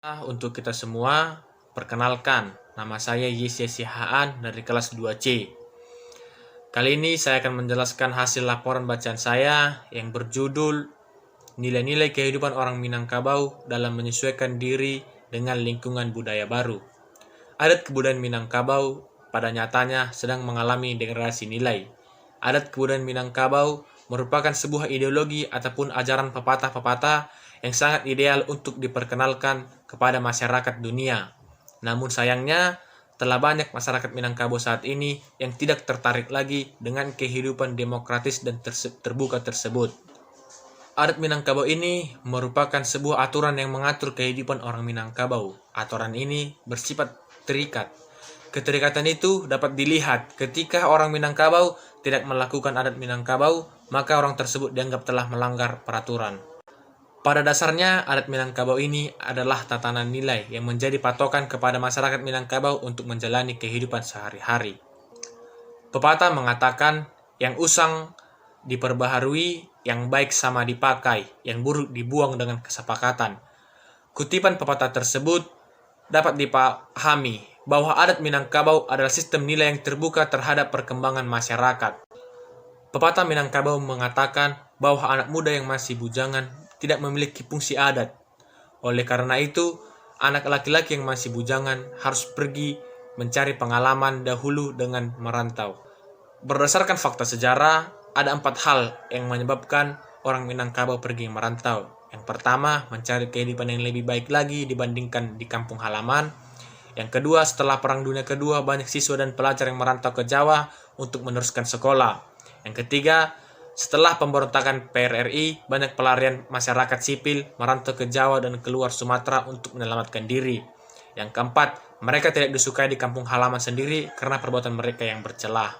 Untuk kita semua, perkenalkan, nama saya Yesya Sihaan dari kelas 2C. Kali ini saya akan menjelaskan hasil laporan bacaan saya yang berjudul Nilai-nilai kehidupan orang Minangkabau dalam menyesuaikan diri dengan lingkungan budaya baru. Adat kebudayaan Minangkabau pada nyatanya sedang mengalami degradasi nilai. Adat kebudayaan Minangkabau merupakan sebuah ideologi ataupun ajaran pepatah-pepatah yang sangat ideal untuk diperkenalkan kepada masyarakat dunia. Namun sayangnya, telah banyak masyarakat Minangkabau saat ini yang tidak tertarik lagi dengan kehidupan demokratis dan terbuka tersebut. Adat Minangkabau ini merupakan sebuah aturan yang mengatur kehidupan orang Minangkabau. Aturan ini bersifat terikat. Keterikatan itu dapat dilihat ketika orang Minangkabau tidak melakukan adat Minangkabau, maka orang tersebut dianggap telah melanggar peraturan. Pada dasarnya, adat Minangkabau ini adalah tatanan nilai yang menjadi patokan kepada masyarakat Minangkabau untuk menjalani kehidupan sehari-hari. Pepatah mengatakan, yang usang diperbaharui, yang baik sama dipakai, yang buruk dibuang dengan kesepakatan. Kutipan pepatah tersebut dapat dipahami bahwa adat Minangkabau adalah sistem nilai yang terbuka terhadap perkembangan masyarakat. Pepatah Minangkabau mengatakan bahwa anak muda yang masih bujangan tidak memiliki fungsi adat. Oleh karena itu, anak laki-laki yang masih bujangan harus pergi mencari pengalaman dahulu dengan merantau. Berdasarkan fakta sejarah, ada 4 hal yang menyebabkan orang Minangkabau pergi merantau. Yang pertama, mencari kehidupan yang lebih baik lagi dibandingkan di kampung halaman. Yang kedua, setelah Perang Dunia Kedua, banyak siswa dan pelajar yang merantau ke Jawa untuk meneruskan sekolah. Yang ketiga, setelah pemberontakan PRRI, banyak pelarian masyarakat sipil merantau ke Jawa dan keluar Sumatera untuk menyelamatkan diri. Yang keempat, mereka tidak disukai di kampung halaman sendiri karena perbuatan mereka yang bercelah.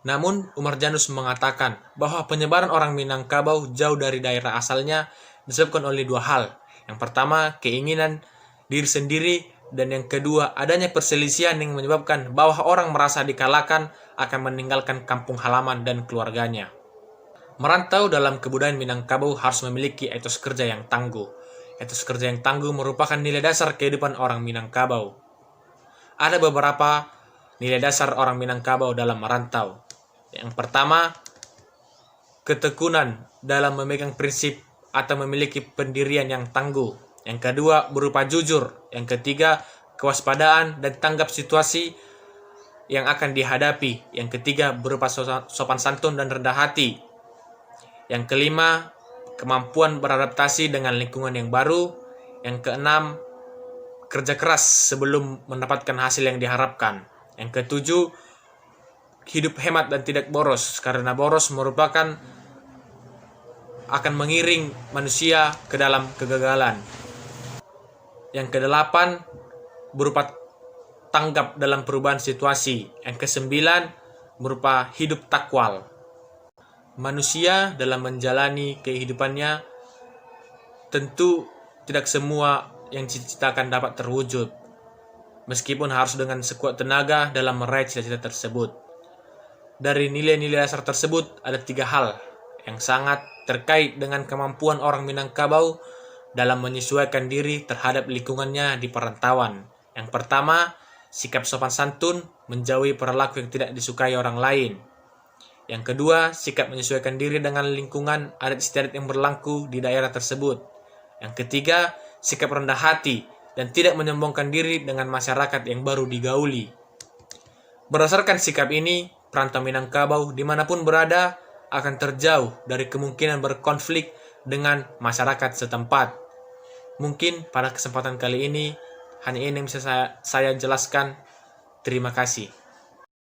Namun, Umar Janus mengatakan bahwa penyebaran orang Minangkabau jauh dari daerah asalnya disebabkan oleh 2 hal. Yang pertama, keinginan diri sendiri, dan yang kedua, adanya perselisihan yang menyebabkan bahwa orang merasa dikalahkan akan meninggalkan kampung halaman dan keluarganya. Merantau dalam kebudayaan Minangkabau harus memiliki etos kerja yang tangguh. Etos kerja yang tangguh merupakan nilai dasar kehidupan orang Minangkabau. Ada beberapa nilai dasar orang Minangkabau dalam merantau. Yang pertama, ketekunan dalam memegang prinsip atau memiliki pendirian yang tangguh. Yang kedua, berupa jujur. Yang ketiga, kewaspadaan dan tanggap situasi yang akan dihadapi. Yang ketiga, berupa sopan santun dan rendah hati. Yang kelima, kemampuan beradaptasi dengan lingkungan yang baru. Yang keenam, kerja keras sebelum mendapatkan hasil yang diharapkan. Yang ketujuh, hidup hemat dan tidak boros, karena boros merupakan akan mengiring manusia ke dalam kegagalan. Yang kedelapan, berupa tanggap dalam perubahan situasi. Yang kesembilan, berupa hidup takwal. Manusia dalam menjalani kehidupannya tentu tidak semua yang diciptakan dapat terwujud, meskipun harus dengan sekuat tenaga dalam meraih cita-cita tersebut. Dari nilai-nilai dasar tersebut ada 3 hal yang sangat terkait dengan kemampuan orang Minangkabau dalam menyesuaikan diri terhadap lingkungannya di perantauan. Yang pertama, sikap sopan santun, menjauhi perilaku yang tidak disukai orang lain. Yang kedua, sikap menyesuaikan diri dengan lingkungan adat istiadat yang berlaku di daerah tersebut. Yang ketiga, sikap rendah hati dan tidak menyombongkan diri dengan masyarakat yang baru digauli. Berdasarkan sikap ini, perantau Minangkabau dimanapun berada akan terjauh dari kemungkinan berkonflik dengan masyarakat setempat. Mungkin pada kesempatan kali ini hanya ini yang bisa saya jelaskan. Terima kasih.